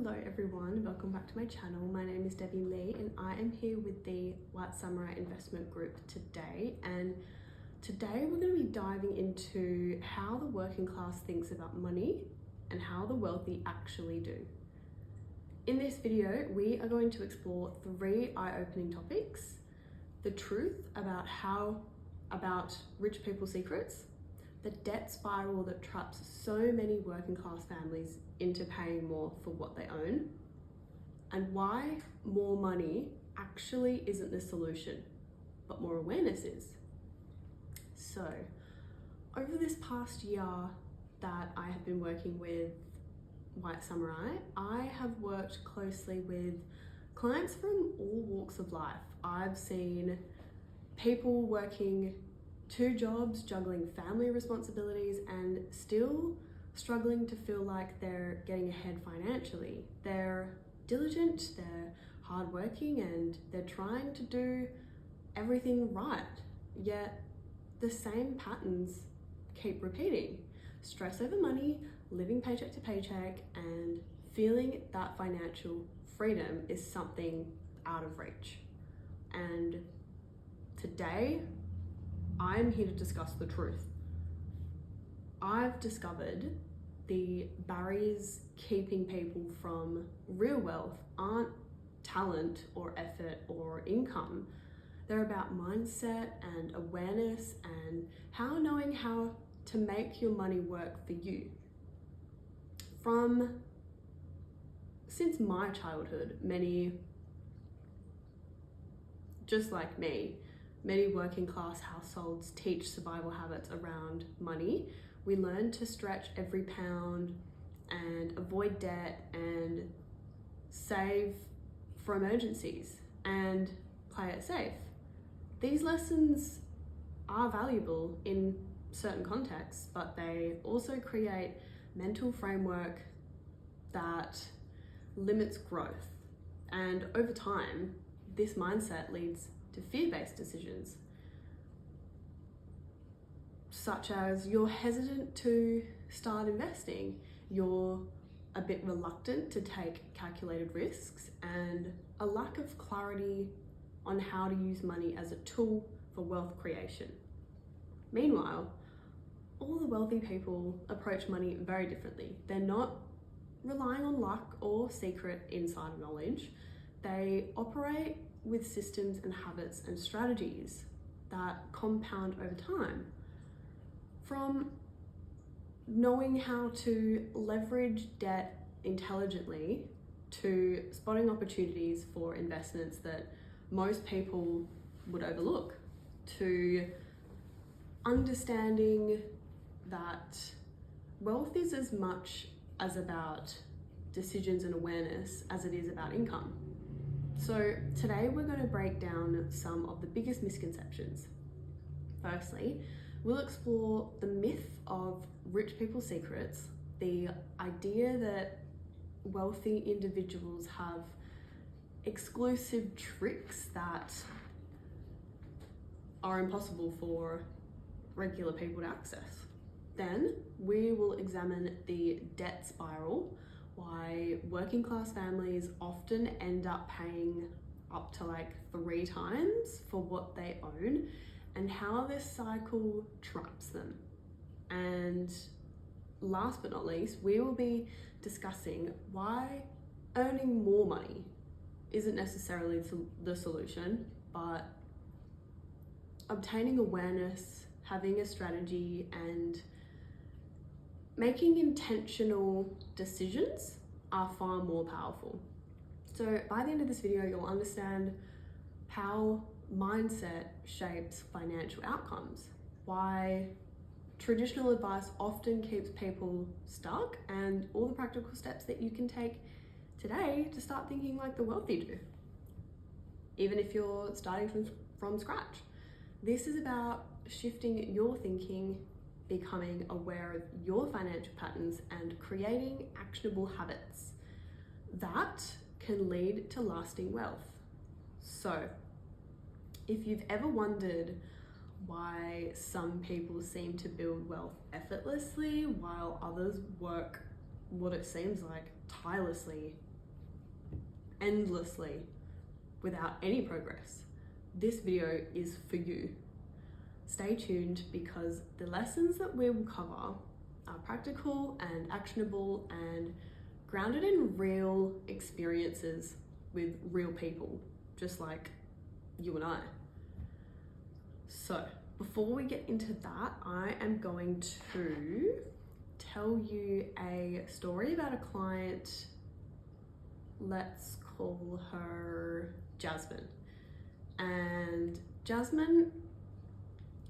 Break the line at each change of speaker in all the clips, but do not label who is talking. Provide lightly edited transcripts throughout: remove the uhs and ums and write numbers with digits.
Hello everyone, welcome back to my channel. My name is Debbie Lee and I am here with the White Samurai Investment Group today. And today we're going to be diving into how the working class thinks about money and how the wealthy actually do. In this video, we are going to explore 3 eye-opening topics: the truth about rich people's secrets, the debt spiral that traps so many working class families into paying more for what they own, and why more money actually isn't the solution, but more awareness is. So, over this past year that I have been working with White Samurai, I have worked closely with clients from all walks of life. I've seen people working 2 jobs, juggling family responsibilities, and still struggling to feel like they're getting ahead financially. They're diligent, they're hardworking, and they're trying to do everything right, yet the same patterns keep repeating. Stress over money, living paycheck to paycheck, and feeling that financial freedom is something out of reach. And today, I'm here to discuss the truth. I've discovered the barriers keeping people from real wealth aren't talent or effort or income. They're about mindset and awareness and knowing how to make your money work for you. Since my childhood, just like me, many working class households teach survival habits around money. We learn to stretch every pound and avoid debt and save for emergencies and play it safe. These lessons are valuable in certain contexts, but they also create mental framework that limits growth. And over time, this mindset leads to fear-based decisions, such as you're hesitant to start investing, you're a bit reluctant to take calculated risks, and a lack of clarity on how to use money as a tool for wealth creation. Meanwhile, all the wealthy people approach money very differently. They're not relying on luck or secret inside knowledge. They operate with systems and habits and strategies that compound over time. From knowing how to leverage debt intelligently to spotting opportunities for investments that most people would overlook, to understanding that wealth is as much as about decisions and awareness as it is about income. So today we're going to break down some of the biggest misconceptions. Firstly, we'll explore the myth of rich people's secrets, the idea that wealthy individuals have exclusive tricks that are impossible for regular people to access. Then we will examine the debt spiral, why working class families often end up paying up to 3 times for what they own, and how this cycle traps them. And last but not least, we will be discussing why earning more money isn't necessarily the solution, but obtaining awareness, having a strategy, and making intentional decisions are far more powerful. So by the end of this video, you'll understand how mindset shapes financial outcomes, why traditional advice often keeps people stuck, and all the practical steps that you can take today to start thinking like the wealthy do, even if you're starting from scratch. This is about shifting your thinking, becoming aware of your financial patterns, and creating actionable habits that can lead to lasting wealth. So, if you've ever wondered why some people seem to build wealth effortlessly while others work what it seems like tirelessly endlessly without any progress, this video is for you. Stay tuned because the lessons that we will cover are practical and actionable and grounded in real experiences with real people, just like you and I. So before we get into that, I am going to tell you a story about a client. Let's call her Jasmine. And Jasmine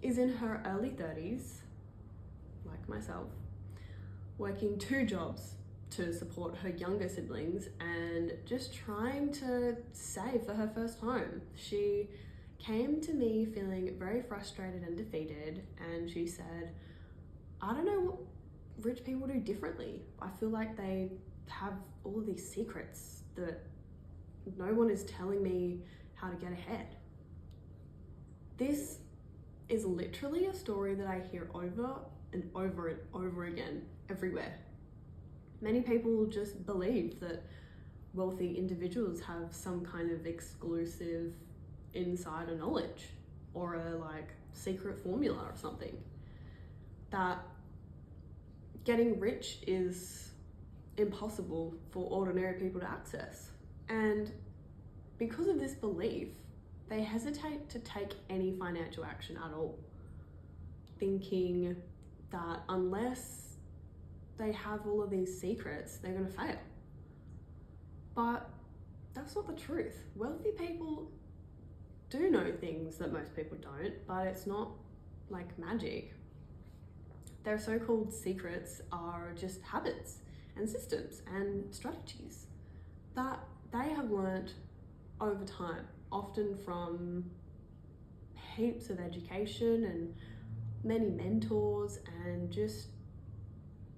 is in her early 30s, like myself, working 2 jobs to support her younger siblings and just trying to save for her first home. She came to me feeling very frustrated and defeated, and she said, I don't know what rich people do differently. I feel like they have all of these secrets that no one is telling me how to get ahead. This is literally a story that I hear over and over again everywhere. Many people just believe that wealthy individuals have some kind of exclusive insider knowledge or a secret formula or something. That getting rich is impossible for ordinary people to access. And because of this belief, they hesitate to take any financial action at all, thinking that unless they have all of these secrets, they're going to fail. But that's not the truth. Wealthy people do know things that most people don't, but it's not like magic. Their so-called secrets are just habits and systems and strategies that they have learned over time, often from heaps of education and many mentors and just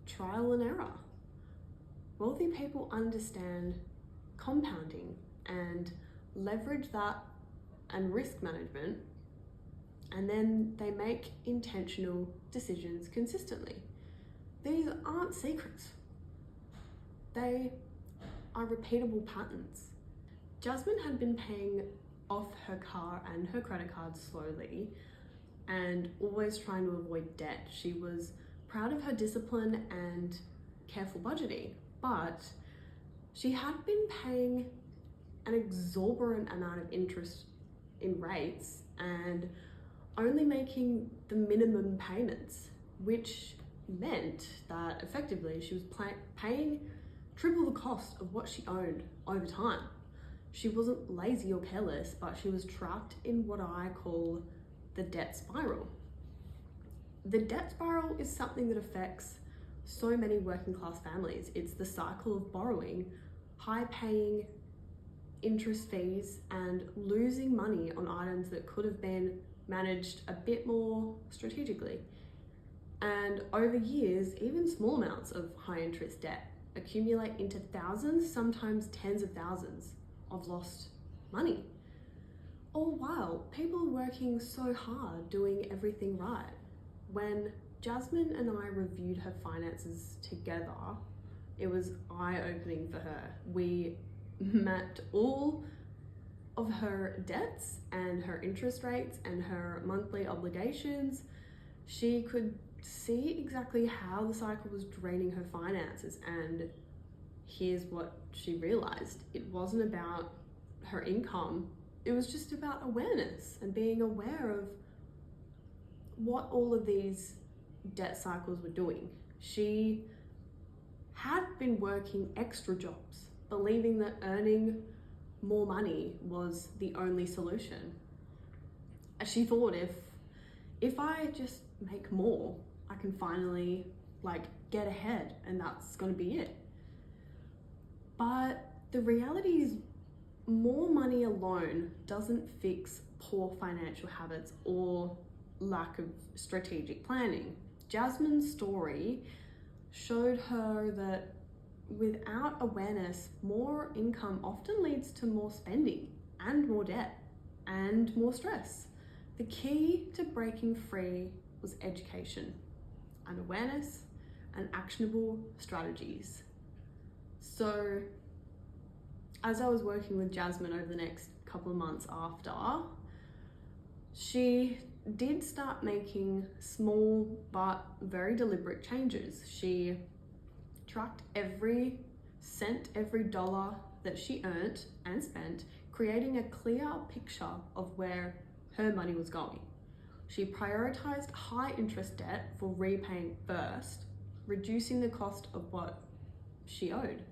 trial and error. Wealthy people understand compounding and leverage that and risk management, and then they make intentional decisions consistently. These aren't secrets. They are repeatable patterns. Jasmine had been paying off her car and her credit cards slowly and always trying to avoid debt. She was proud of her discipline and careful budgeting, but she had been paying an exorbitant amount of interest in rates and only making the minimum payments, which meant that effectively she was paying triple the cost of what she owned over time. She wasn't lazy or careless, but she was trapped in what I call the debt spiral. The debt spiral is something that affects so many working class families. It's the cycle of borrowing, high paying interest fees, and losing money on items that could have been managed a bit more strategically. And over years, even small amounts of high interest debt accumulate into thousands, sometimes tens of thousands of lost money. All while people are working so hard doing everything right. When Jasmine and I reviewed her finances together, it was eye-opening for her. We mapped all of her debts and her interest rates and her monthly obligations. She could see exactly how the cycle was draining her finances, and here's what she realized. It wasn't about her income, it was just about awareness and being aware of what all of these debt cycles were doing. She had been working extra jobs, believing that earning more money was the only solution. She thought if I just make more, I can finally get ahead and that's gonna be it. But the reality is more money alone doesn't fix poor financial habits or lack of strategic planning. Jasmine's story showed her that without awareness, more income often leads to more spending and more debt and more stress. The key to breaking free was education and awareness and actionable strategies. So as I was working with Jasmine over the next couple of months after, she did start making small but very deliberate changes. She tracked every cent, every dollar that she earned and spent, creating a clear picture of where her money was going. She prioritized high interest debt for repaying first, reducing the cost of what she owed.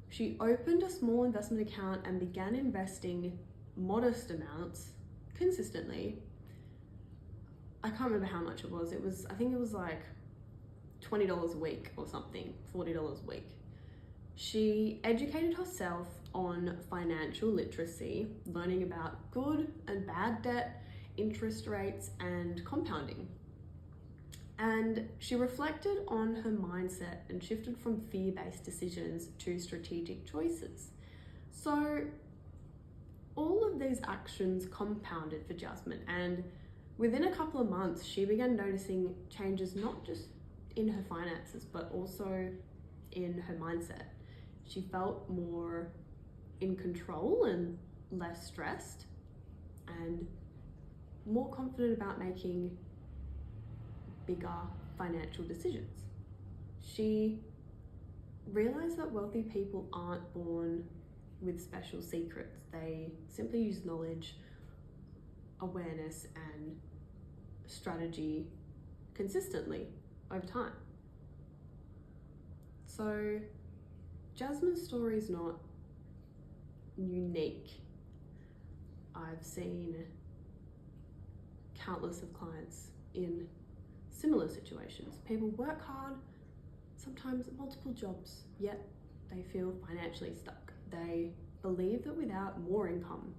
She opened a small investment account and began investing modest amounts consistently. I can't remember how much it was. I think it was like $20 a week or something, $40 a week. She educated herself on financial literacy, learning about good and bad debt, interest rates, and compounding. And she reflected on her mindset and shifted from fear-based decisions to strategic choices. So all of these actions compounded for Jasmine, and within a couple of months, she began noticing changes not just in her finances, but also in her mindset. She felt more in control and less stressed and more confident about making bigger financial decisions. She realized that wealthy people aren't born with special secrets. They simply use knowledge, awareness, and strategy consistently over time. So Jasmine's story is not unique. I've seen countless of clients in similar situations. People work hard, sometimes multiple jobs, yet they feel financially stuck. They believe that without more income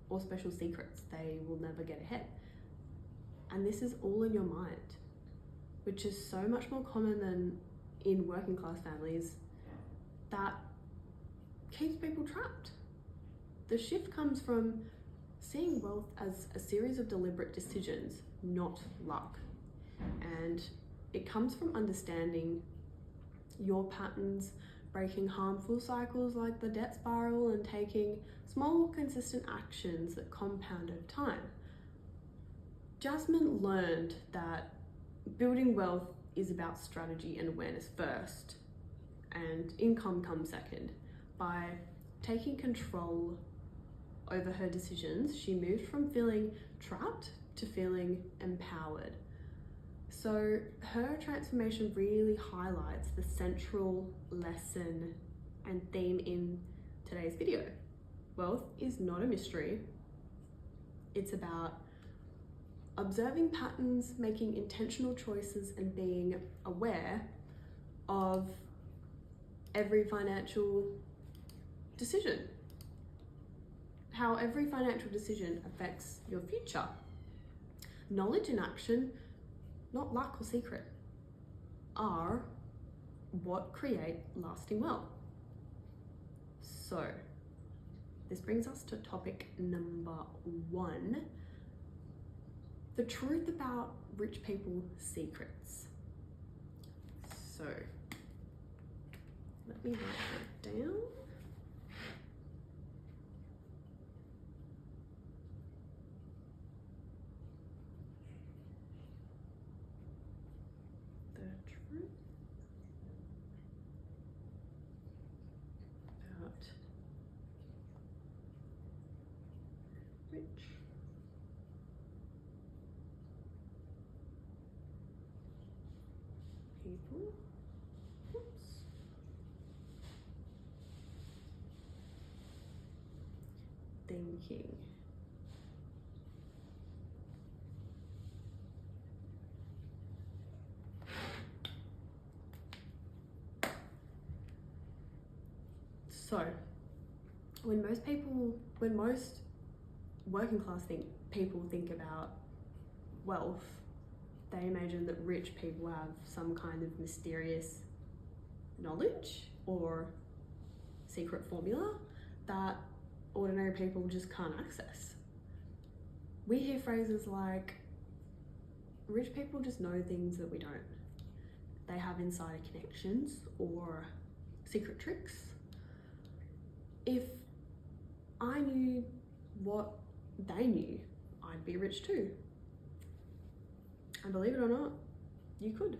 or special secrets, they will never get ahead. And this is all in your mind, which is so much more common than in working class families. That keeps people trapped. The shift comes from seeing wealth as a series of deliberate decisions, not luck. And it comes from understanding your patterns, breaking harmful cycles like the debt spiral, and taking small, consistent actions that compound over time. Jasmine learned that building wealth is about strategy and awareness first, and income comes second. By taking control over her decisions, she moved from feeling trapped to feeling empowered. So her transformation really highlights the central lesson and theme in today's video. Wealth is not a mystery. It's about observing patterns, making intentional choices, and being aware of every financial decision. How every financial decision affects your future. Knowledge and action, not luck or secret, are what create lasting wealth. So this brings us to topic number 1, the truth about rich people secrets. So let me write that down. The truth about rich people. Oops. Thinking. So when most working class people think about wealth, they imagine that rich people have some kind of mysterious knowledge or secret formula that ordinary people just can't access. We hear phrases like, rich people just know things that we don't. They have insider connections or secret tricks. if I knew what they knew, I'd be rich too. And believe it or not, you could.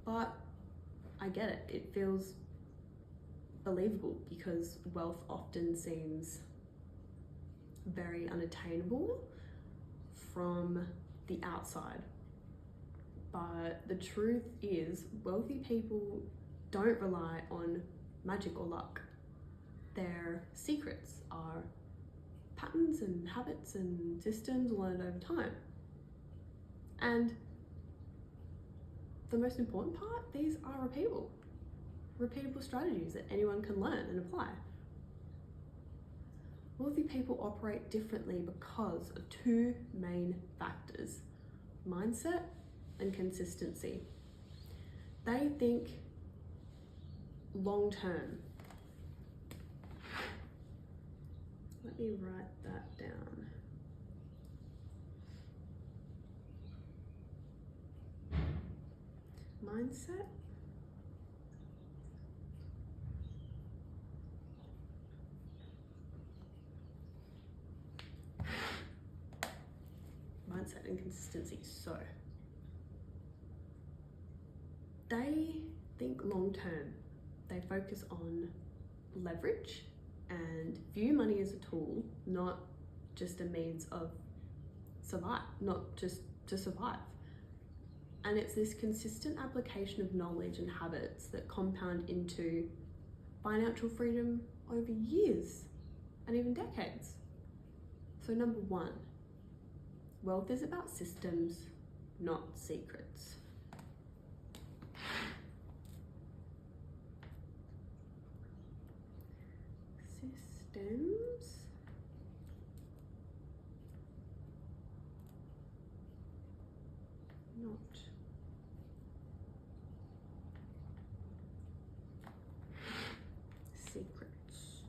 But I get it, it feels believable because wealth often seems very unattainable from the outside. But the truth is, wealthy people don't rely on magic or luck. Their secrets are patterns and habits and systems learned over time. And the most important part, these are repeatable strategies that anyone can learn and apply. Wealthy people operate differently because of two main factors: mindset and consistency. They think long term. Let me write that down. Mindset and consistency. So they think long term. They focus on leverage and view money as a tool, not just a means of not just to survive. And it's this consistent application of knowledge and habits that compound into financial freedom over years and even decades. So number one, wealth is about systems, not secrets. Systems, not secrets.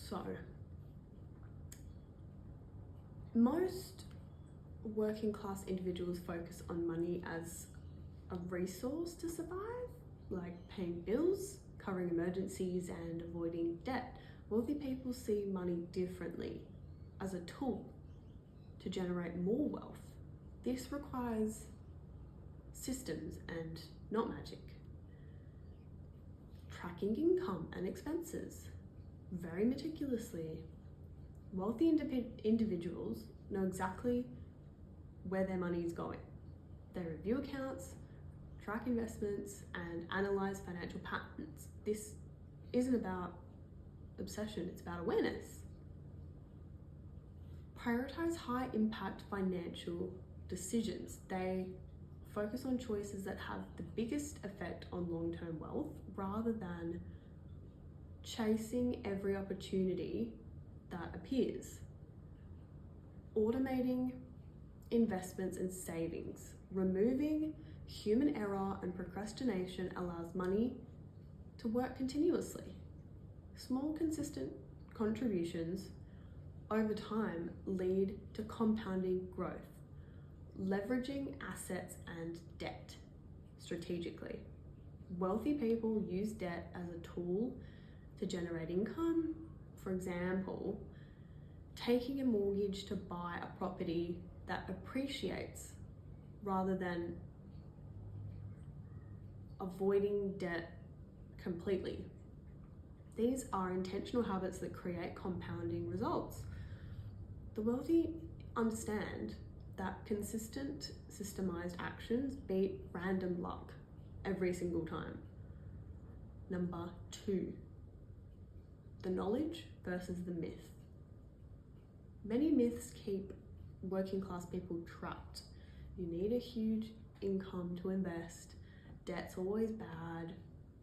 So, most working class individuals focus on money as a resource to survive, like paying bills, covering emergencies, and avoiding debt. Wealthy people see money differently, as a tool to generate more wealth. This requires systems and not magic. Tracking income and expenses very meticulously. Wealthy individuals know exactly where their money is going. They review accounts, track investments, and analyze financial patterns. This isn't about obsession, it's about awareness. Prioritize high impact financial decisions. They focus on choices that have the biggest effect on long-term wealth rather than chasing every opportunity that appears. Automating investments and savings. Removing human error and procrastination allows money to work continuously. Small, consistent contributions over time lead to compounding growth. Leveraging assets and debt strategically. Wealthy people use debt as a tool to generate income. For example, taking a mortgage to buy a property that appreciates rather than avoiding debt completely. These are intentional habits that create compounding results. The wealthy understand that consistent, systemized actions beat random luck every single time. Number two, the knowledge versus the myth. Many myths keep working class people trapped. You need a huge income to invest. Debt's always bad.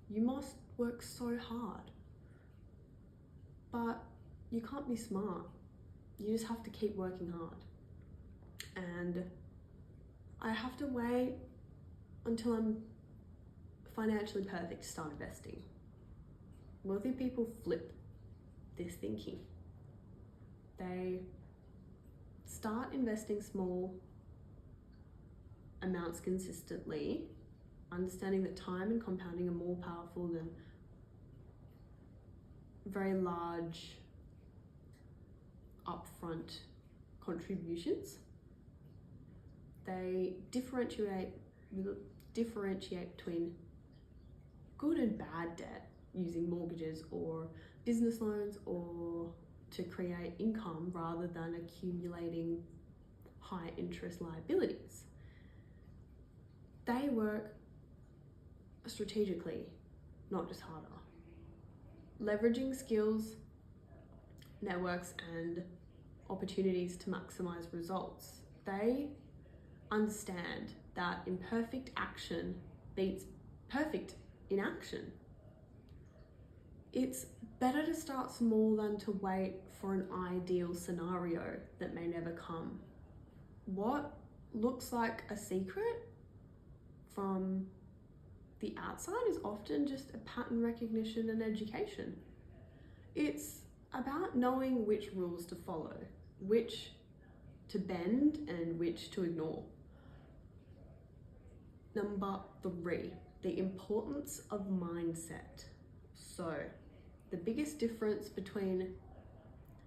You must work so hard. But you can't be smart. You just have to keep working hard. And I have to wait until I'm financially perfect to start investing. Wealthy people flip this thinking. They start investing small amounts consistently understanding that time and compounding are more powerful than very large upfront contributions. They differentiate between good and bad debt using mortgages or business loans or to create income rather than accumulating high interest liabilities. They work strategically, not just harder. Leveraging skills, networks, and opportunities to maximize results. They understand that imperfect action beats perfect inaction. It's better to start small than to wait for an ideal scenario that may never come. What looks like a secret from the outside is often just a pattern recognition and education. It's about knowing which rules to follow, which to bend and which to ignore. Number 3, the importance of mindset. So, the biggest difference between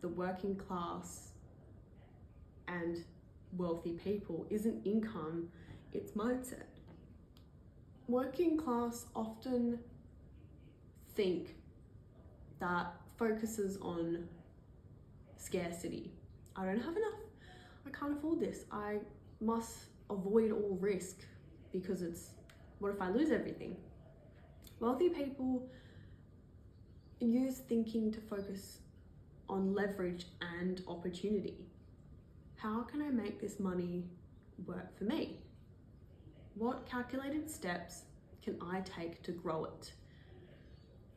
the working class and wealthy people isn't income, it's mindset. Working class often think that focuses on scarcity. I don't have enough. I can't afford this. I must avoid all risk because what if I lose everything? Wealthy people use thinking to focus on leverage and opportunity. How can I make this money work for me? What calculated steps can I take to grow it?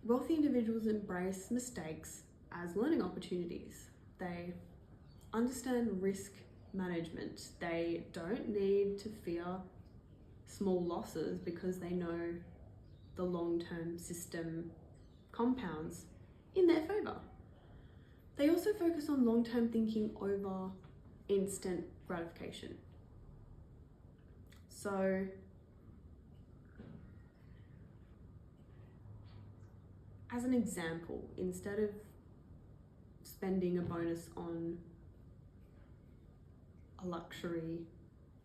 Wealthy individuals embrace mistakes as learning opportunities. They understand risk management. They don't need to fear small losses because they know the long-term system compounds in their favor. They also focus on long-term thinking over instant gratification. So, as an example, instead of spending a bonus on a luxury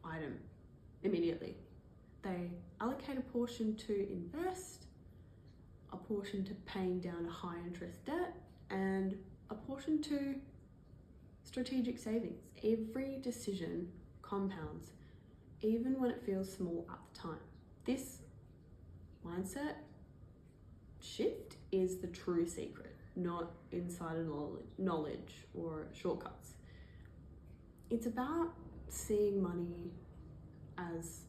item immediately, they allocate a portion to invest, a portion to paying down a high interest debt, and a portion to strategic savings. Every decision compounds, even when it feels small at the time. This mindset shift is the true secret, not insider knowledge or shortcuts. It's about seeing money as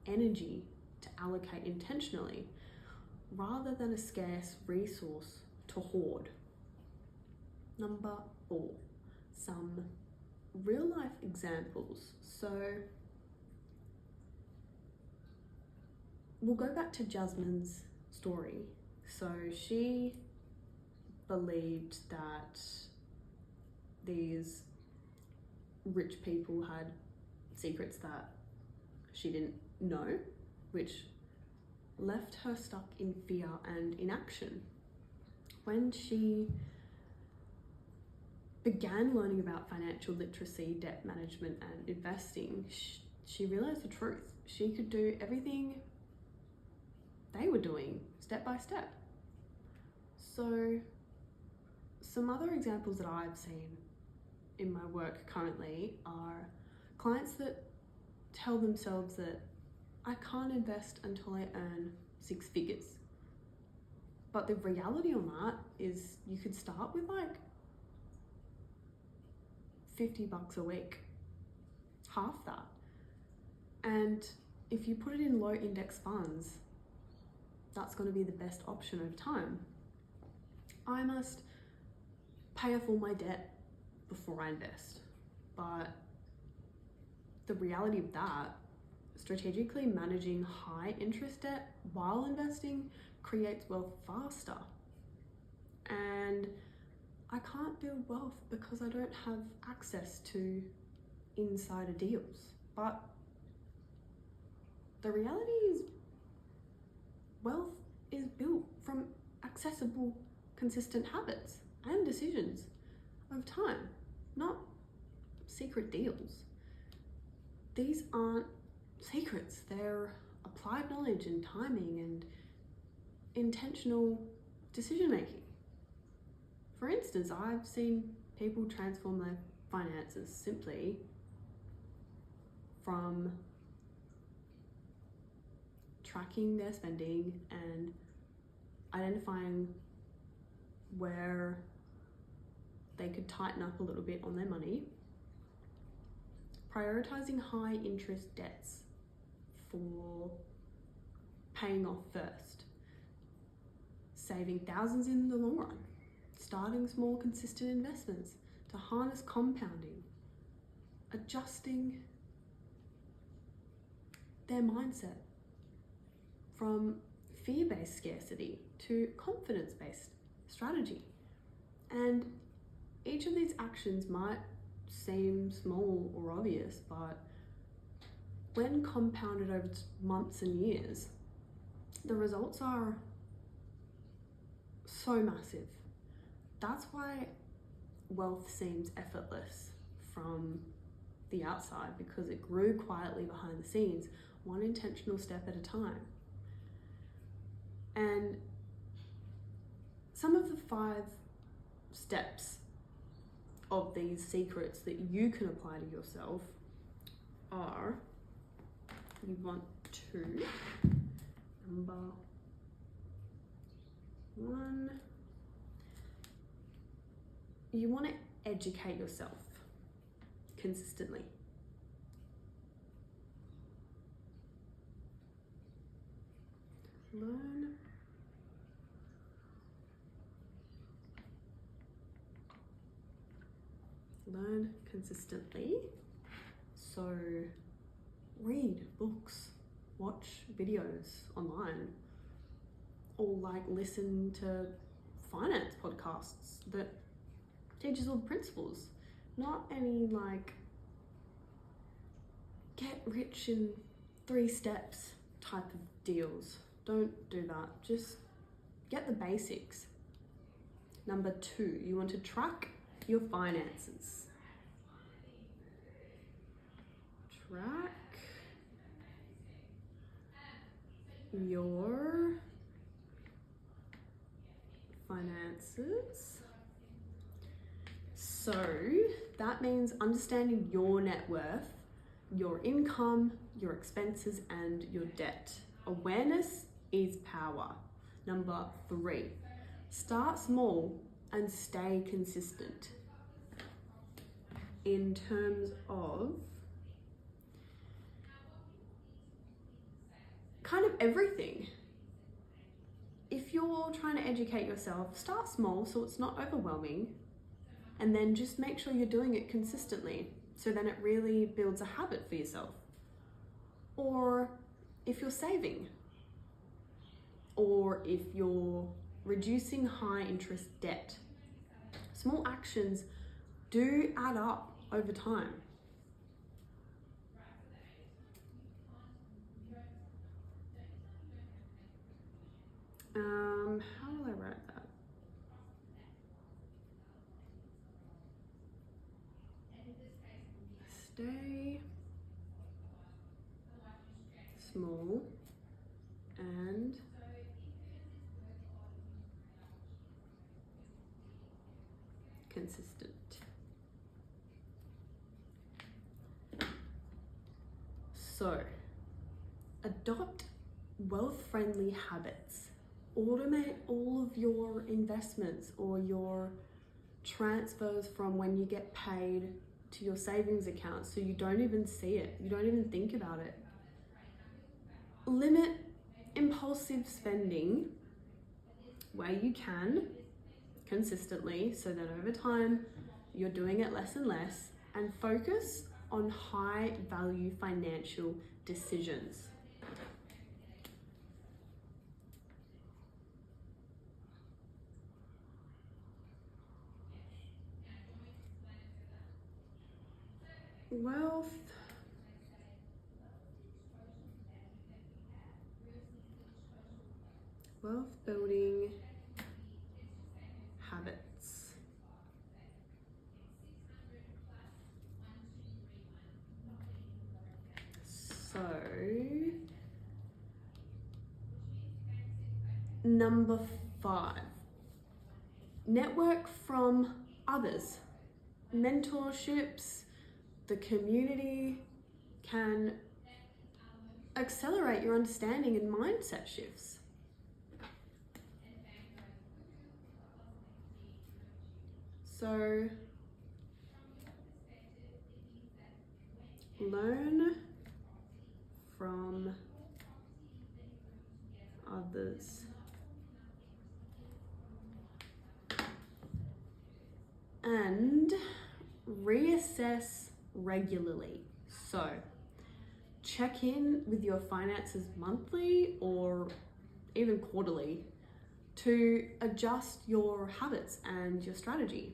energy to allocate intentionally rather than a scarce resource to hoard. Number 4, some real life examples. So we'll go back to Jasmine's story. So she believed that these rich people had secrets that she didn't know, which left her stuck in fear and inaction. When she began learning about financial literacy, debt management, and investing, she realized the truth. She could do everything they were doing step by step. So some other examples that I've seen in my work currently are clients that tell themselves that I can't invest until I earn 6 figures. But the reality on that is you could start with like $50 a week, half that. And if you put it in low index funds, that's going to be the best option over time. I must pay off all my debt before I invest. But the reality of that, strategically managing high interest debt while investing creates wealth faster. And I can't build wealth because I don't have access to insider deals. But the reality is wealth is built from accessible, consistent habits and decisions over time, not secret deals. These aren't secrets, they're applied knowledge and timing and intentional decision making. For instance, I've seen people transform their finances simply from tracking their spending and identifying where they could tighten up a little bit on their money, prioritizing high interest debts for paying off first, saving thousands in the long run, starting small consistent investments to harness compounding, adjusting their mindset from fear-based scarcity to confidence-based strategy. And each of these actions might seem small or obvious, but when compounded over months and years, the results are so massive. That's why wealth seems effortless from the outside, because it grew quietly behind the scenes, one intentional step at a time. And some of the 5 steps of these secrets that you can apply to yourself are, you want to, number 1, you want to educate yourself consistently. Learn consistently. So read books, watch videos online, or like listen to finance podcasts that teaches all the principles, not any like get rich in 3 steps type of deals. Don't do that. Just get the basics. Number 2, you want to track your finances. Track your finances. So that means understanding your net worth, your income, your expenses, and your debt. Awareness is power. Number 3, start small and stay consistent. In terms of kind of everything. If you're trying to educate yourself, start small so it's not overwhelming, and then just make sure you're doing it consistently, so then it really builds a habit for yourself. Or if you're saving, or if you're reducing high interest debt, small actions do add up over time. How will I write that? Stay small and consistent. So, adopt wealth-friendly habits. Automate all of your investments or your transfers from when you get paid to your savings account, so you don't even see it, you don't even think about it. Limit impulsive spending where you can consistently, so that over time you're doing it less and less, and focus on high value financial decisions. Wealth wealth building habits. So, number 5, network from others. Mentorships, the community can accelerate your understanding and mindset shifts. So, learn from others. And reassess regularly. So, check in with your finances monthly or even quarterly to adjust your habits and your strategy.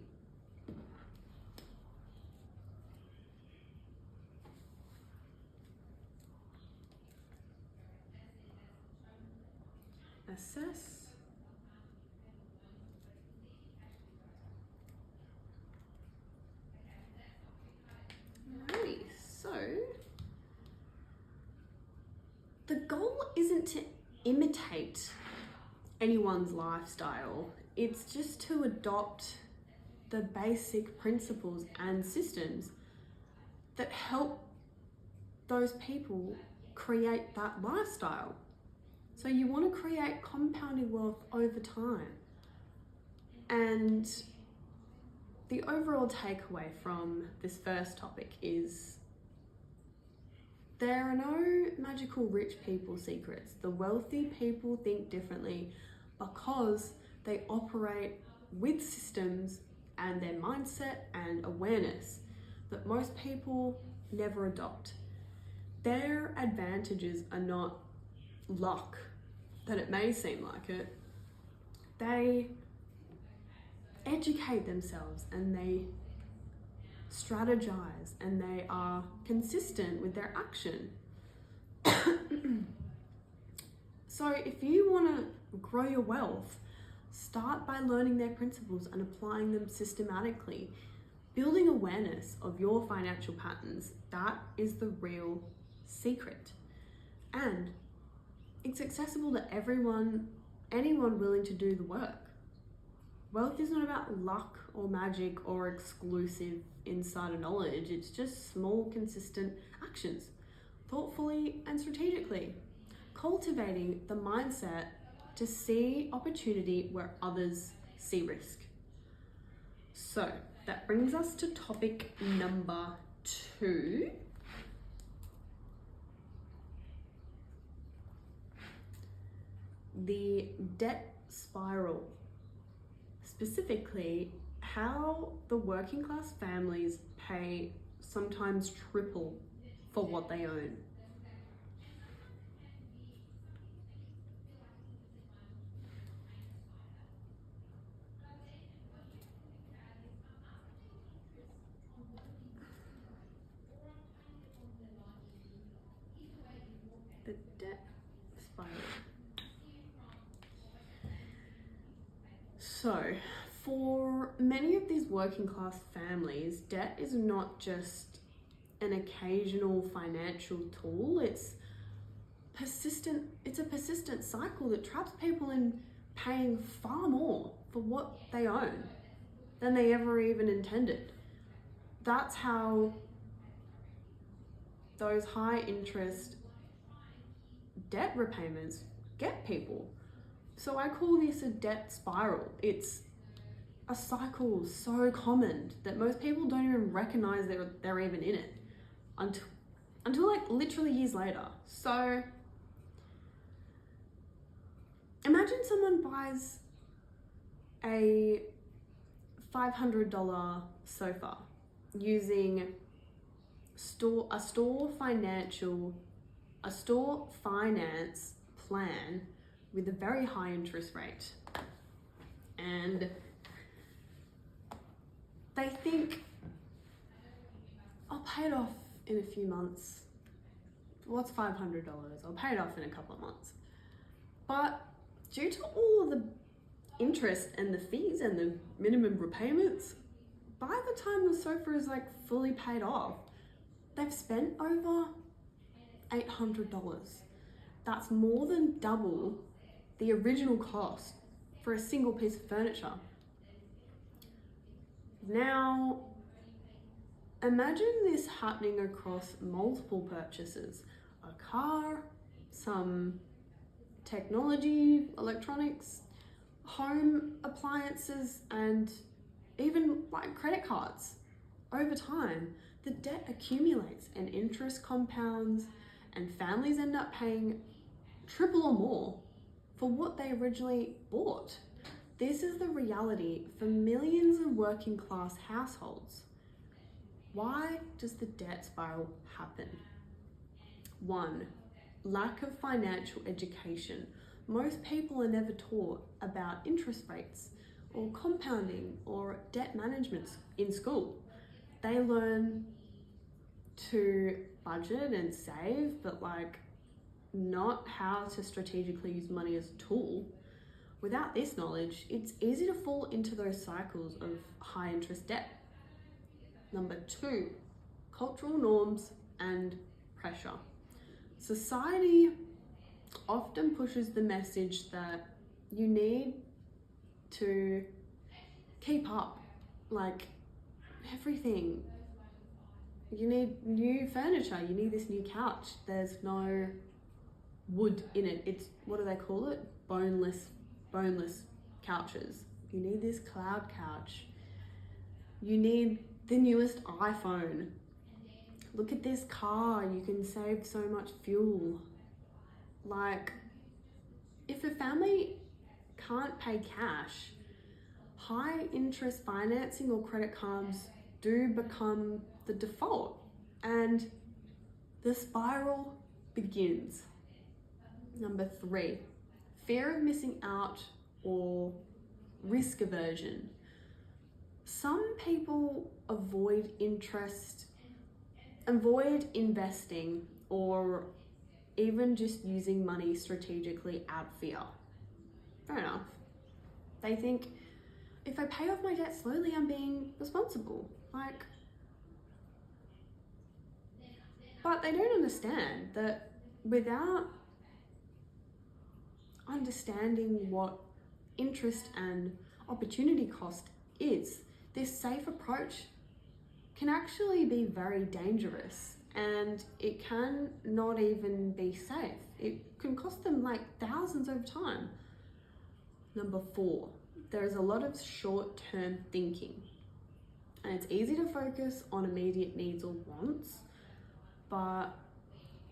Assess. Alrighty, so the goal isn't to imitate anyone's lifestyle, it's just to adopt the basic principles and systems that help those people create that lifestyle. So you want to create compounding wealth over time. And the overall takeaway from this first topic is there are no magical rich people secrets. The wealthy people think differently because they operate with systems and their mindset and awareness that most people never adopt. Their advantages are not luck, that it may seem like it. They educate themselves and they strategize and they are consistent with their action. So if you want to grow your wealth, start by learning their principles and applying them systematically. Building awareness of your financial patterns, that is the real secret. And it's accessible to anyone willing to do the work. Wealth is not about luck or magic or exclusive insider knowledge. It's just small, consistent actions, thoughtfully and strategically, cultivating the mindset to see opportunity where others see risk. So that brings us to topic number 2. The debt spiral. Specifically, how the working class families pay sometimes triple for what they own. The debt spiral. So, for many of these working class families, debt is not just an occasional financial tool, it's a persistent cycle that traps people in paying far more for what they own than they ever even intended. That's how those high interest debt repayments get people. So I call this a debt spiral. It's a cycle so common that most people don't even recognize they're even in it until like literally years later. So imagine someone buys a $500 sofa using a store finance plan with a very high interest rate, and they think, I'll pay it off in a few months. What's $500? I'll pay it off in a couple of months. But due to all of the interest and the fees and the minimum repayments, by the time the sofa is like fully paid off, they've spent over $800. That's more than double the original cost for a single piece of furniture. Now, imagine this happening across multiple purchases: a car, some technology, electronics, home appliances, and even like credit cards. Over time, the debt accumulates and interest compounds, and families end up paying triple or more for what they originally bought. This is the reality for millions of working class households. Why does the debt spiral happen? 1. Lack of financial education. Most people are never taught about interest rates or compounding or debt management in school. They learn to budget and save, but not how to strategically use money as a tool. Without this knowledge, it's easy to fall into those cycles of high interest debt. Number 2, cultural norms and pressure. Society often pushes the message that you need to keep up, everything. You need new furniture, you need this new couch. There's no wood in it. It's, what do they call it? Boneless couches. You need this cloud couch. You need the newest iPhone. Look at this car, you can save so much fuel. If a family can't pay cash, high interest financing or credit cards do become the default, and the spiral begins. Number 3, fear of missing out or risk aversion. Some people avoid investing, or even just using money strategically out of fear. Fair enough. They think, if I pay off my debt slowly, I'm being responsible. But they don't understand that without understanding what interest and opportunity cost is, this safe approach can actually be very dangerous, and it can not even be safe. It can cost them thousands over time. Number 4, there is a lot of short-term thinking, and it's easy to focus on immediate needs or wants, but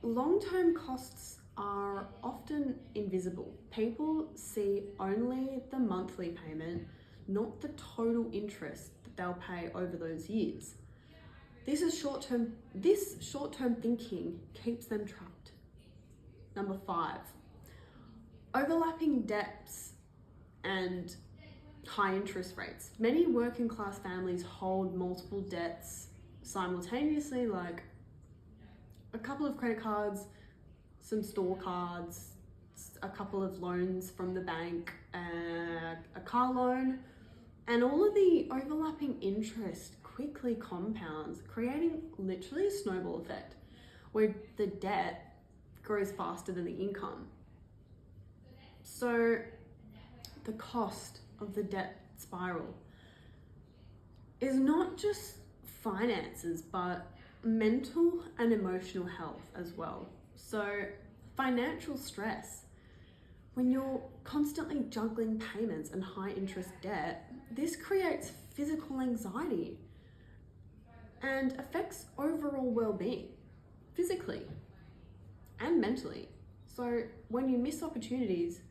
long-term costs are often invisible. People see only the monthly payment, not the total interest that they'll pay over those years. This short-term thinking keeps them trapped. Number 5, overlapping debts and high interest rates. Many working class families hold multiple debts simultaneously, like a couple of credit cards, some store cards, a couple of loans from the bank, a car loan, and all of the overlapping interest quickly compounds, creating literally a snowball effect where the debt grows faster than the income. So the cost of the debt spiral is not just finances, but mental and emotional health as well. So financial stress, when you're constantly juggling payments and high interest debt, this creates physical anxiety and affects overall well-being, physically and mentally. So when you miss opportunities,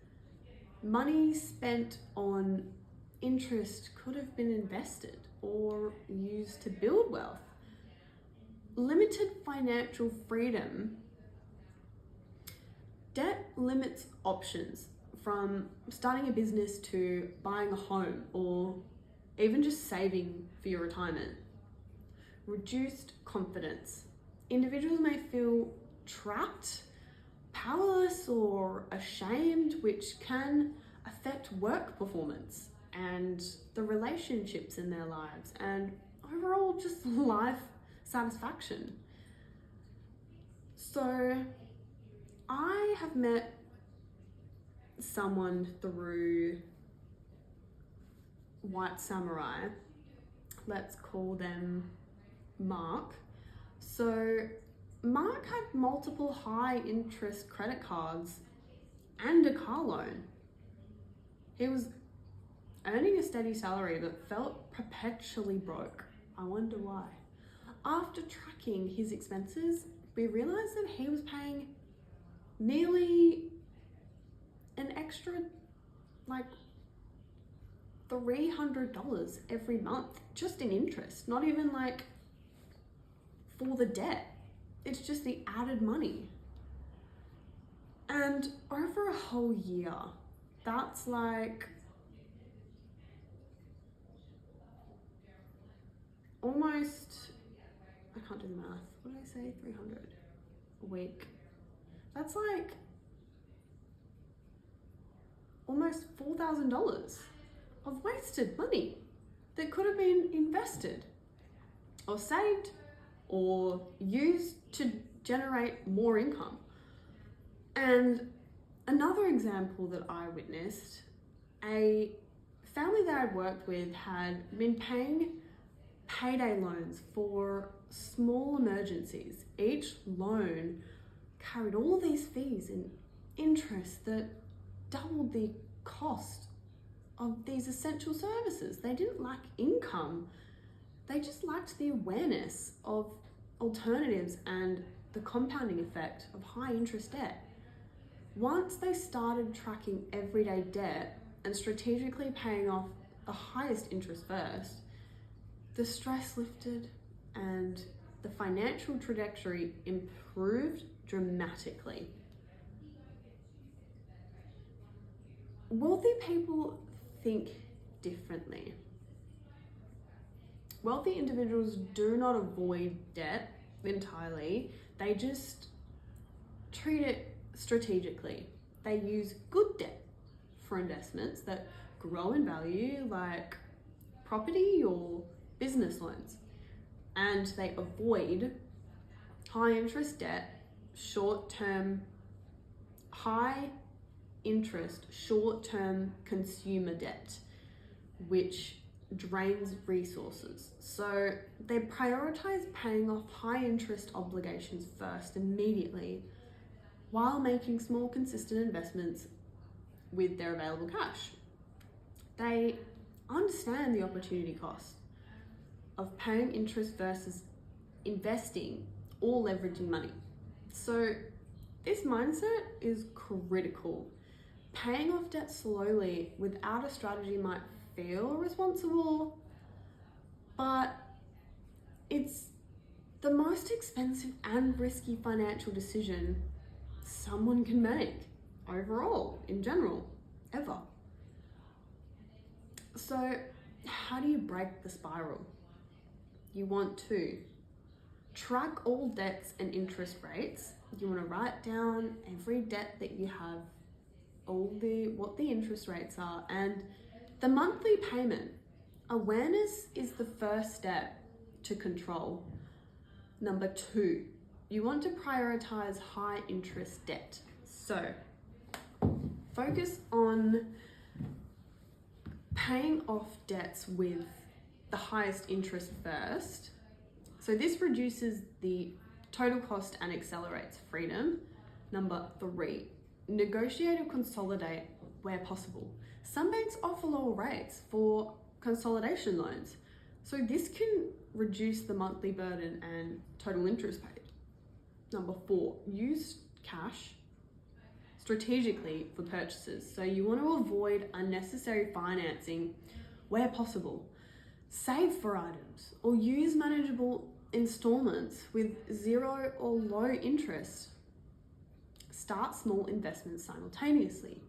money spent on interest could have been invested or used to build wealth. Limited financial freedom. Debt limits options, from starting a business to buying a home or even just saving for your retirement. Reduced confidence. Individuals may feel trapped, powerless, or ashamed, which can affect work performance and the relationships in their lives and overall just life satisfaction. So I have met someone through White Samurai. Let's call them Mark. So Mark had multiple high interest credit cards and a car loan. He was earning a steady salary but felt perpetually broke. I wonder why. After tracking his expenses, we realized that he was paying nearly an extra like $300 every month just in interest, not even like for the debt. It's just the added money. And over a whole year, that's like almost, I can't do the math. What did I say? 300 a week. That's like almost $4,000 of wasted money that could have been invested or saved or used to generate more income. And another example that I witnessed, a family that I worked with had been paying payday loans for small emergencies. Each loan carried all these fees and interest that doubled the cost of these essential services. They didn't lack income, they just lacked the awareness of alternatives and the compounding effect of high interest debt. Once they started tracking everyday debt and strategically paying off the highest interest first, the stress lifted and the financial trajectory improved dramatically. Wealthy people think differently. Wealthy individuals do not avoid debt entirely, they just treat it strategically. They use good debt for investments that grow in value, like property or business loans, and they avoid high interest debt, high interest short-term consumer debt, which drains resources. So they prioritize paying off high interest obligations first immediately while making small consistent investments with their available cash. They understand the opportunity cost of paying interest versus investing or leveraging money. So this mindset is critical. Paying off debt slowly without a strategy might feel responsible, but it's the most expensive and risky financial decision someone can make overall, in general, ever. So how do you break the spiral? You want to track all debts and interest rates. You want to write down every debt that you have, what the interest rates are, and the monthly payment. Awareness is the first step to control. Number 2, you want to prioritize high interest debt. So focus on paying off debts with the highest interest first. So this reduces the total cost and accelerates freedom. Number 3, negotiate or consolidate where possible. Some banks offer lower rates for consolidation loans, so this can reduce the monthly burden and total interest paid. Number 4, use cash strategically for purchases. So you want to avoid unnecessary financing where possible. Save for items or use manageable installments with zero or low interest. Start small investments simultaneously.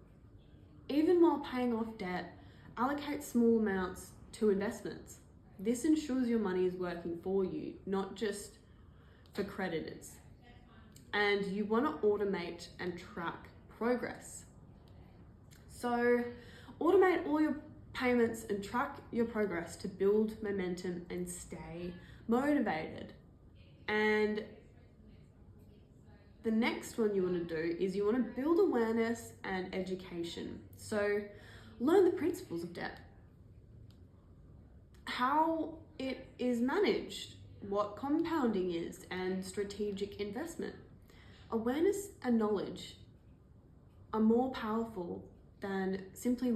Even while paying off debt, allocate small amounts to investments. This ensures your money is working for you, not just for creditors. And you want to automate and track progress. So Automate all your payments and track your progress to build momentum and stay motivated. And the next one you want to do is you want to build awareness and education. So learn the principles of debt, how it is managed, what compounding is, and strategic investment. Awareness and knowledge are more powerful than simply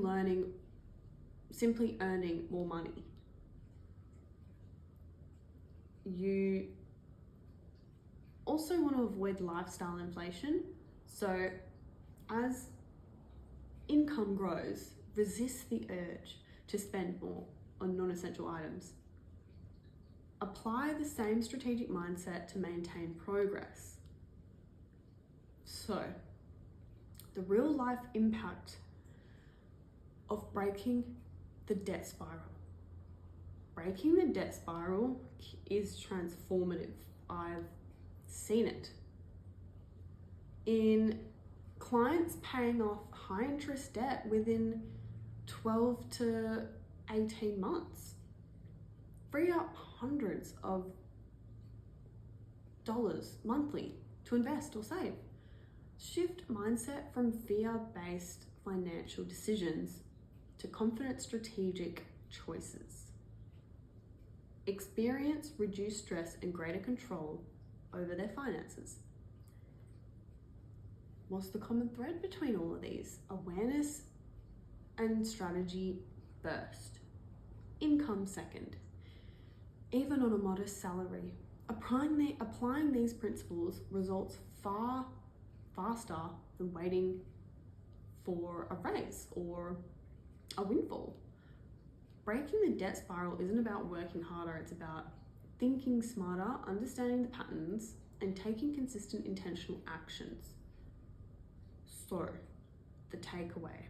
earning more money. You also want to avoid lifestyle inflation. So as income grows, resist the urge to spend more on non-essential items. Apply the same strategic mindset to maintain progress. So, the real life impact of breaking the debt spiral. Breaking the debt spiral is transformative. I've seen it in clients paying off high interest debt within 12 to 18 months. Free up hundreds of dollars monthly to invest or save. Shift mindset from fear-based financial decisions to confident strategic choices. Experience reduced stress and greater control over their finances. What's the common thread between all of these? Awareness and strategy first. Income second. Even on a modest salary, applying these principles results far faster than waiting for a raise or a windfall. Breaking the debt spiral isn't about working harder, it's about thinking smarter, understanding the patterns, and taking consistent intentional actions. So, the takeaway.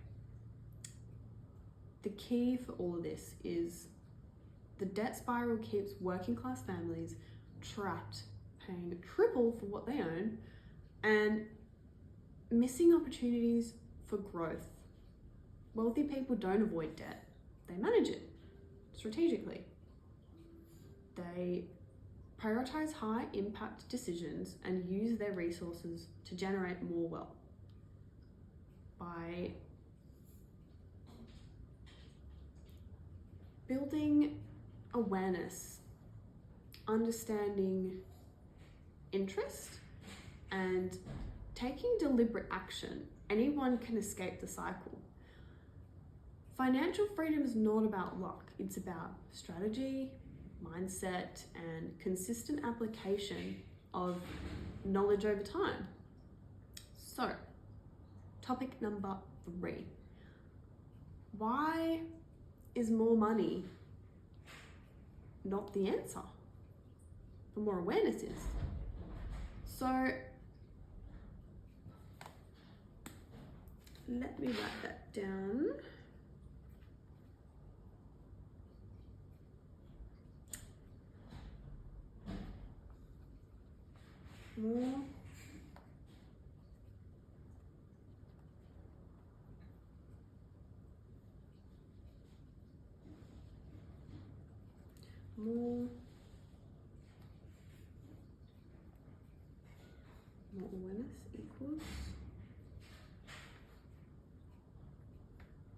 The key for all of this is the debt spiral keeps working class families trapped, paying triple for what they own, and missing opportunities for growth. Wealthy people don't avoid debt, they manage it strategically. They prioritize high impact decisions and use their resources to generate more wealth. By building awareness, understanding interest, and taking deliberate action, anyone can escape the cycle. Financial freedom is not about luck, it's about strategy, mindset, and consistent application of knowledge over time. So, topic number 3. Why is more money not the answer? The more awareness is. So, let me write that down. More awareness equals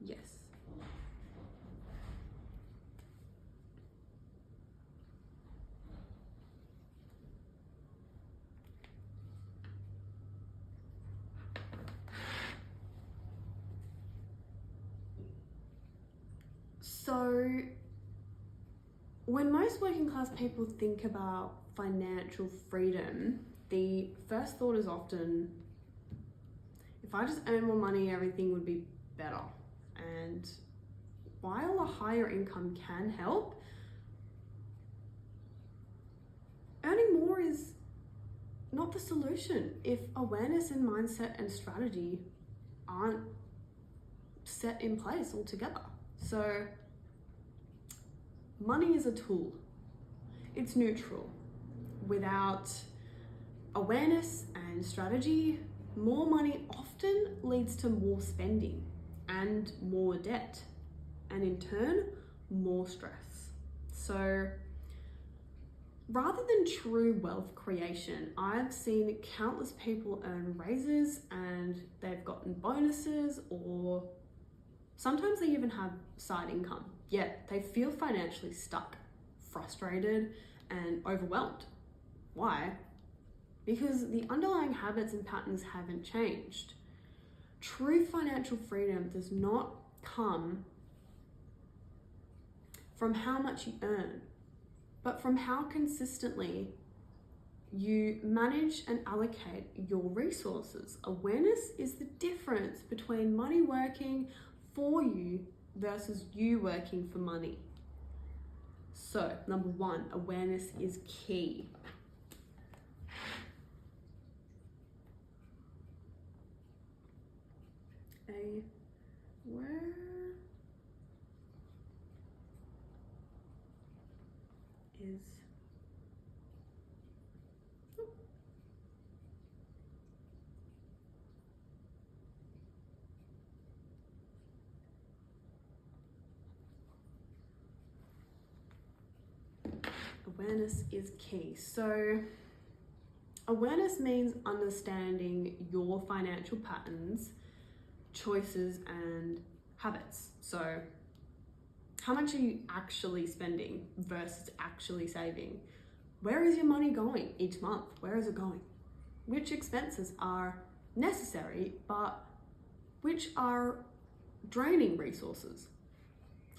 yes. So, when most working class people think about financial freedom, the first thought is often, if I just earn more money, everything would be better. And while a higher income can help, earning more is not the solution if awareness and mindset and strategy aren't set in place altogether. So, money is a tool. It's neutral. Without awareness and strategy, more money often leads to more spending. and more debt, and in turn, more stress. So rather than true wealth creation, I've seen countless people earn raises and they've gotten bonuses, or sometimes they even have side income, yet they feel financially stuck, frustrated, and overwhelmed. Why? Because the underlying habits and patterns haven't changed. True financial freedom does not come from how much you earn, but from how consistently you manage and allocate your resources. Awareness is the difference between money working for you versus you working for money. So, number one, awareness is key. Awareness is key. So awareness means understanding your financial patterns, choices, and habits. So how much are you actually spending versus actually saving? Where is your money going each month? Where is it going? Which expenses are necessary, but which are draining resources?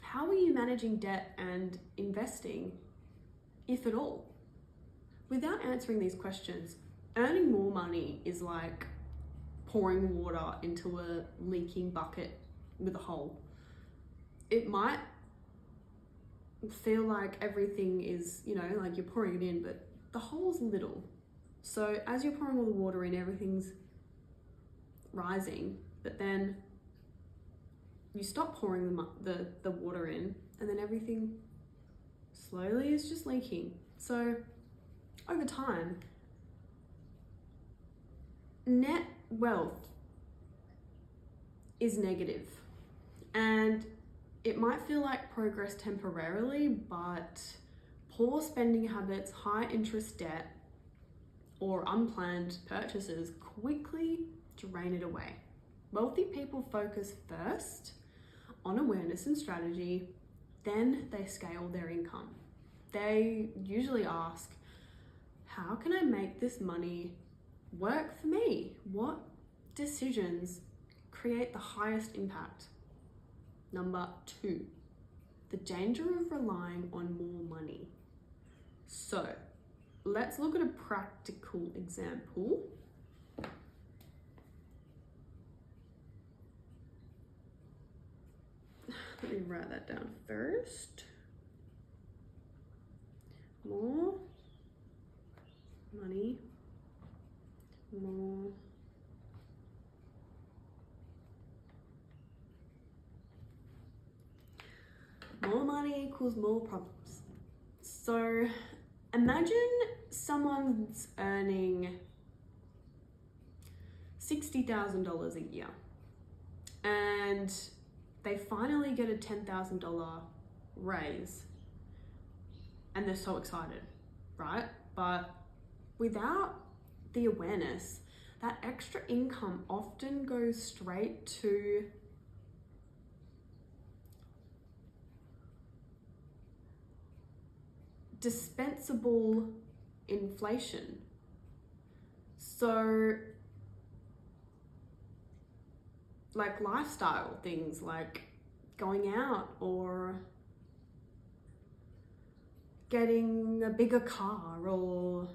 How are you managing debt and investing, if at all? Without answering these questions, earning more money is like pouring water into a leaking bucket with a hole. It might feel like everything is, like you're pouring it in, but the hole's little. So as you're pouring all the water in, everything's rising, but then you stop pouring the water in, and then everything slowly is just leaking. So over time, net wealth is negative, and it might feel like progress temporarily, but poor spending habits, high interest debt, or unplanned purchases quickly drain it away. Wealthy people focus first on awareness and strategy, then they scale their income. They usually ask, how can I make this money work for me? What decisions create the highest impact? Number two, the danger of relying on more money. So let's look at a practical example. Let me write that down first. More money, more money equals more problems. So imagine someone's earning $60,000 a year and they finally get a $10,000 raise and they're so excited, right? But without the awareness, that extra income often goes straight to dispensable inflation. So like lifestyle things like going out or getting a bigger car or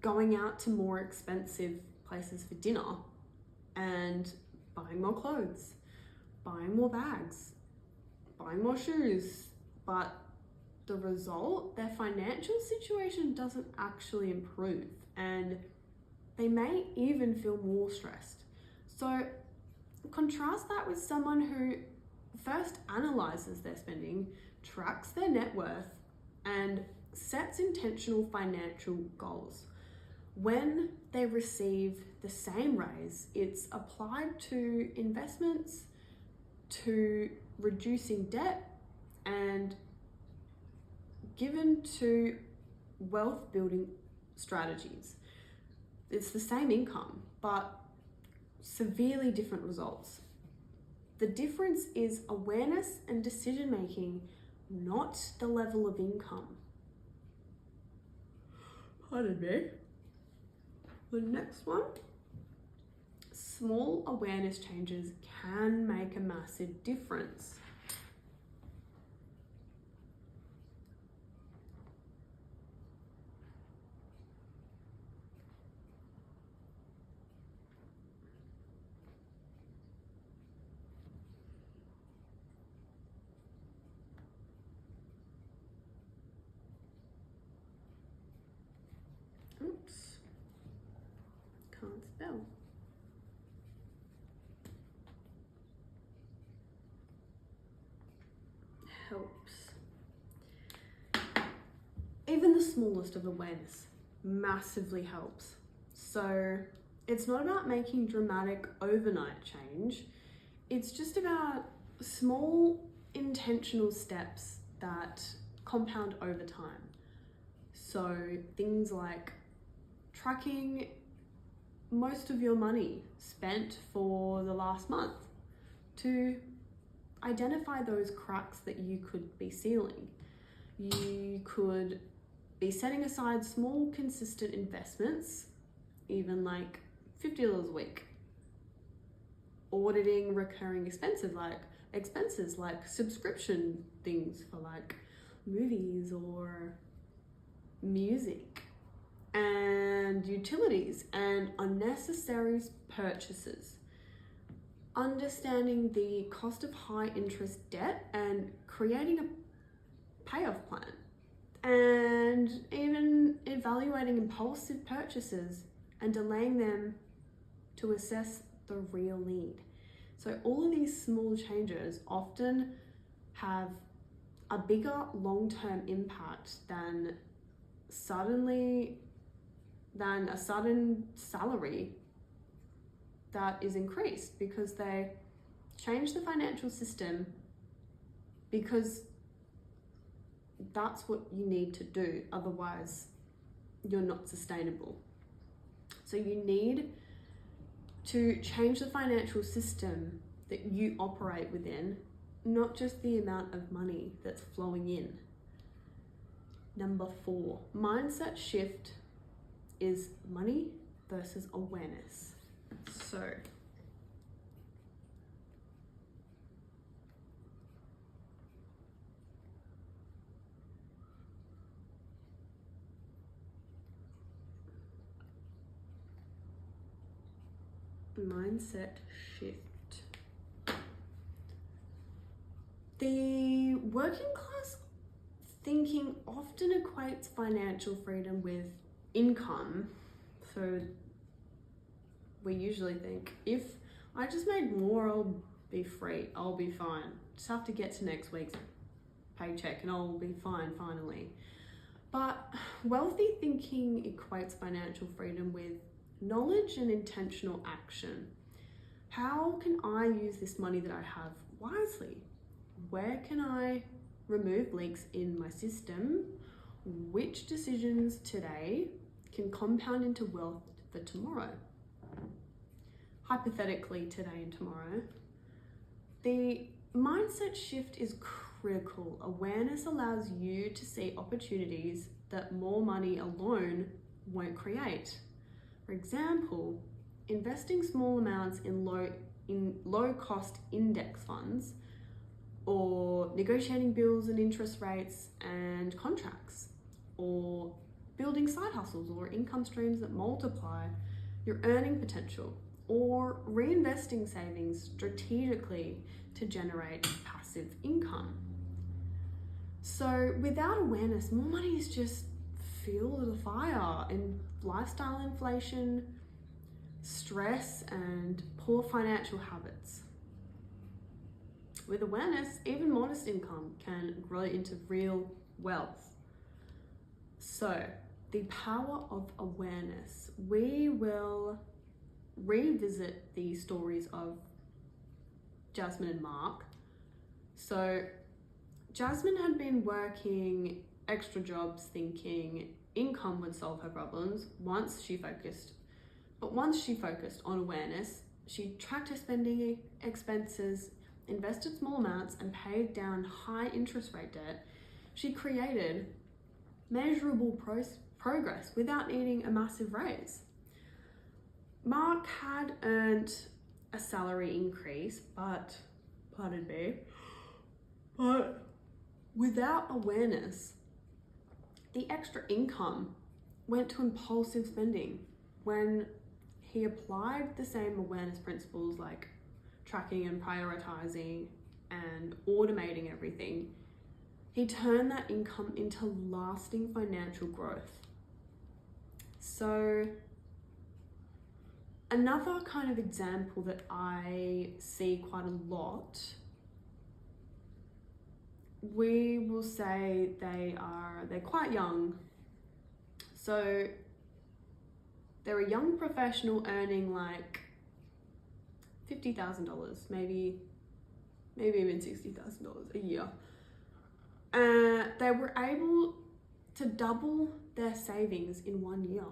going out to more expensive places for dinner and buying more clothes, buying more bags, buying more shoes. But the result, their financial situation doesn't actually improve and they may even feel more stressed. So contrast that with someone who first analyzes their spending, tracks their net worth, and sets intentional financial goals. When they receive the same raise, it's applied to investments, to reducing debt and given to wealth building strategies. It's the same income, but severely different results. The difference is awareness and decision making, not the level of income. Pardon me. The next one. Small awareness changes can make a massive difference. Oops, can't spell. Helps. Even the smallest of awareness massively helps. So it's not about making dramatic overnight change. It's just about small intentional steps that compound over time. So things like tracking most of your money spent for the last month to identify those cracks that you could be sealing. You could be setting aside small, consistent investments, even like $50 a week. Auditing recurring expenses like subscription things for like movies or music, and utilities and unnecessary purchases. Understanding the cost of high interest debt and creating a payoff plan, and even evaluating impulsive purchases and delaying them to assess the real need. So all of these small changes often have a bigger long-term impact than a sudden salary that is increased, because they change the financial system, because that's what you need to do. Otherwise, you're not sustainable. So you need to change the financial system that you operate within, not just the amount of money that's flowing in. Number 4, mindset shift is money versus awareness. So mindset shift. The working class thinking often equates financial freedom with income. So we usually think, if I just made more, I'll be free, I'll be fine. Just have to get to next week's paycheck and I'll be fine finally. But wealthy thinking equates financial freedom with knowledge and intentional action. How can I use this money that I have wisely? Where can I remove leaks in my system? Which decisions today can compound into wealth for tomorrow? Hypothetically, today and tomorrow. The mindset shift is critical. Awareness allows you to see opportunities that more money alone won't create. For example, investing small amounts in low cost index funds, or negotiating bills and interest rates and contracts, or building side hustles or income streams that multiply your earning potential, or reinvesting savings strategically to generate passive income. So without awareness, more money is just fuel to the fire, and lifestyle inflation, stress, and poor financial habits. With awareness, even modest income can grow into real wealth. So, the power of awareness. We will revisit the stories of Jasmine and Mark. So Jasmine had been working extra jobs thinking income would solve her problems once she focused on awareness. She tracked her spending expenses, invested small amounts, and paid down high interest rate debt. She created measurable progress without needing a massive raise. Mark had earned a salary increase, but without awareness, the extra income went to impulsive spending. When he applied the same awareness principles like tracking and prioritizing and automating everything, he turned that income into lasting financial growth. So another kind of example that I see quite a lot, we will say they're quite young. So they're a young professional earning like $50,000, maybe even $60,000 a year. They were able to double their savings in 1 year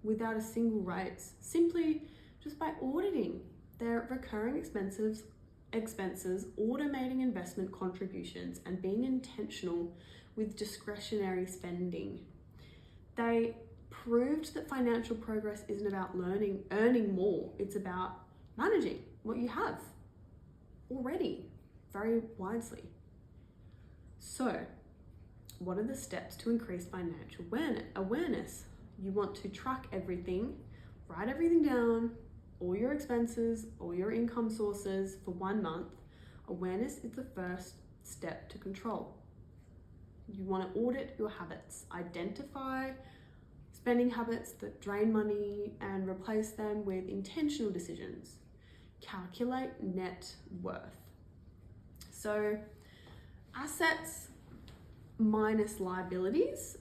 without a single raise, simply just by auditing their recurring expenses, automating investment contributions, and being intentional with discretionary spending. They proved that financial progress isn't about earning more. It's about managing what you have already very wisely. So, what are the steps to increase financial awareness? You want to track everything, write everything down, all your expenses, all your income sources for 1 month. Awareness is the first step to control. You want to audit your habits, identify spending habits that drain money and replace them with intentional decisions. Calculate net worth. So assets minus liabilities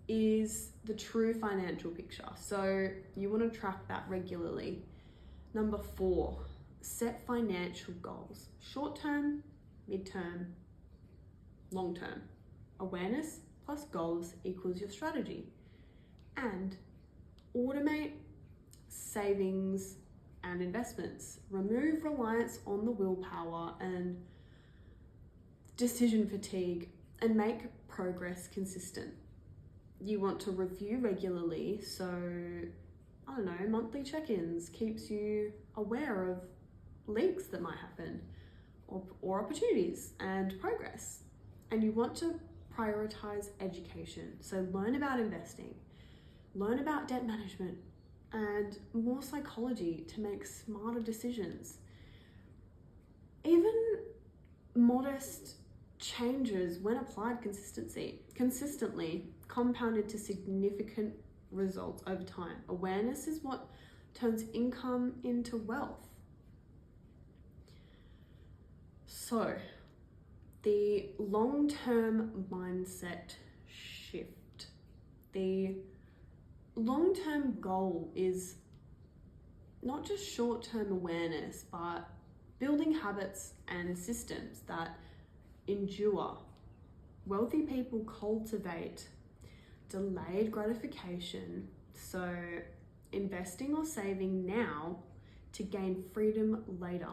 is the true financial picture. So you want to track that regularly. Number 4, set financial goals. Short-term, mid-term, long-term. Awareness plus goals equals your strategy. And automate savings and investments. Remove reliance on the willpower and decision fatigue and make progress consistent. You want to review regularly, so monthly check-ins keeps you aware of leaks that might happen or opportunities and progress. And you want to prioritize education, so learn about investing, learn about debt management, and more psychology to make smarter decisions. Even modest changes, when applied consistently, compounded to significant results over time. Awareness is what turns income into wealth. So, the long-term mindset shift. The long-term goal is not just short-term awareness, but building habits and systems that endure. Wealthy people cultivate delayed gratification, so investing or saving now to gain freedom later.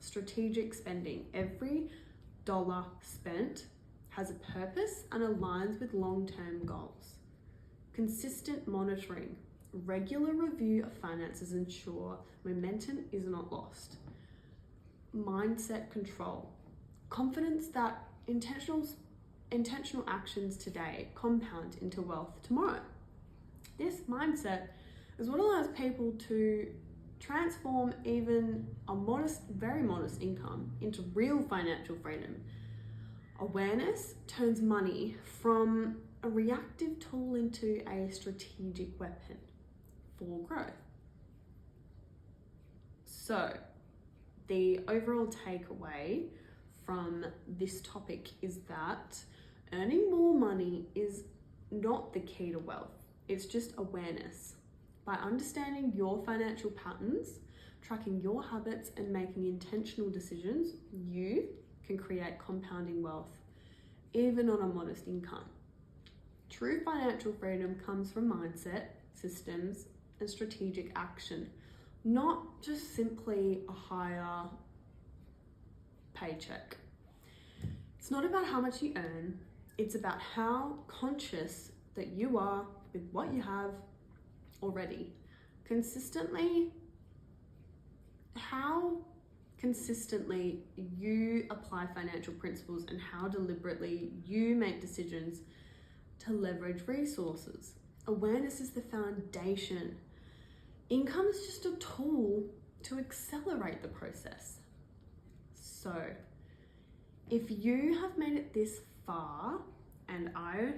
Strategic spending. Every dollar spent has a purpose and aligns with long-term goals. Consistent monitoring. Regular review of finances ensure momentum is not lost. Mindset control. Confidence that intentional actions today compound into wealth tomorrow. This mindset is what allows people to transform even a very modest income into real financial freedom. Awareness turns money from a reactive tool into a strategic weapon for growth. So, the overall takeaway from this topic is that earning more money is not the key to wealth. It's just awareness. By understanding your financial patterns, tracking your habits and making intentional decisions, you can create compounding wealth, even on a modest income. True financial freedom comes from mindset, systems, and strategic action, not just simply a higher paycheck. It's not about how much you earn, it's about how conscious that you are with what you have already. How consistently you apply financial principles and how deliberately you make decisions to leverage resources. Awareness is the foundation. Income is just a tool to accelerate the process. So, if you have made it this far, and I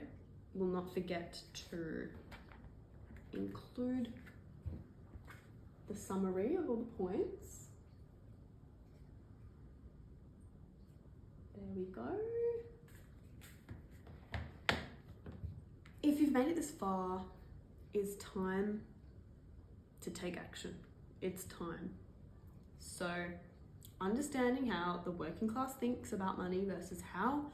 will not forget to include the summary of all the points. There we go. If you've made it this far, it's time to take action. It's time. So, understanding how the working class thinks about money versus how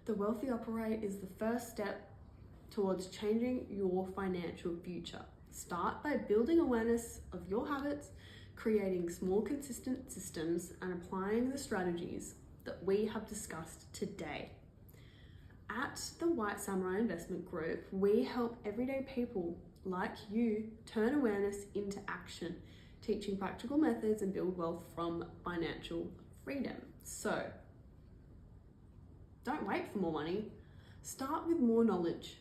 the wealthy operate is the first step towards changing your financial future. Start by building awareness of your habits, creating small, consistent systems, and applying the strategies that we have discussed today. At the White Samurai Investment Group, we help everyday people like you turn awareness into action, teaching practical methods and build wealth from financial freedom. So, don't wait for more money. Start with more knowledge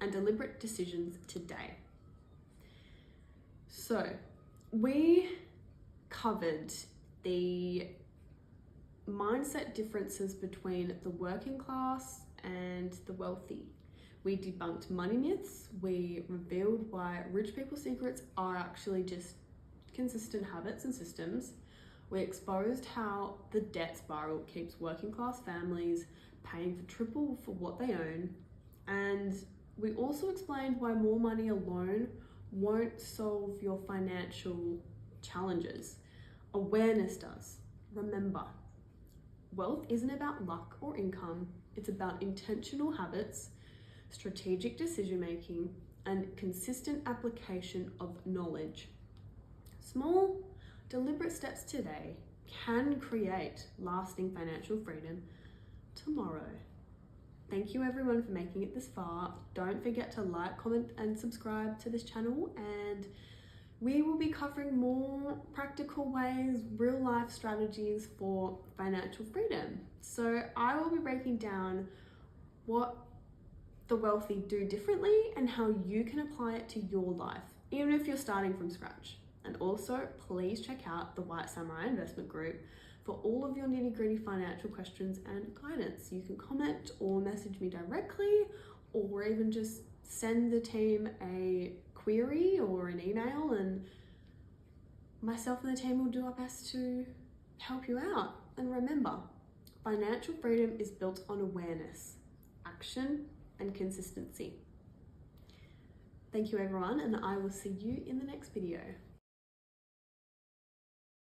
and deliberate decisions today. So, we covered the mindset differences between the working class and the wealthy. We debunked money myths. We revealed why rich people's secrets are actually just consistent habits and systems. We exposed how the debt spiral keeps working class families paying for triple for what they own. And we also explained why more money alone won't solve your financial challenges. Awareness does. Remember, wealth isn't about luck or income. It's about intentional habits, strategic decision making, and consistent application of knowledge. Small, deliberate steps today can create lasting financial freedom tomorrow. Thank you everyone for making it this far. Don't forget to like, comment, and subscribe to this channel, and we will be covering more practical ways, real life strategies for financial freedom. So I will be breaking down what the wealthy do differently and how you can apply it to your life, even if you're starting from scratch. And also, please check out the White Samurai Investment Group for all of your nitty-gritty financial questions and guidance. You can comment or message me directly, or even just send the team a query or an email, and myself and the team will do our best to help you out. And remember, financial freedom is built on awareness, action, and consistency. Thank you everyone, and I will see you in the next video.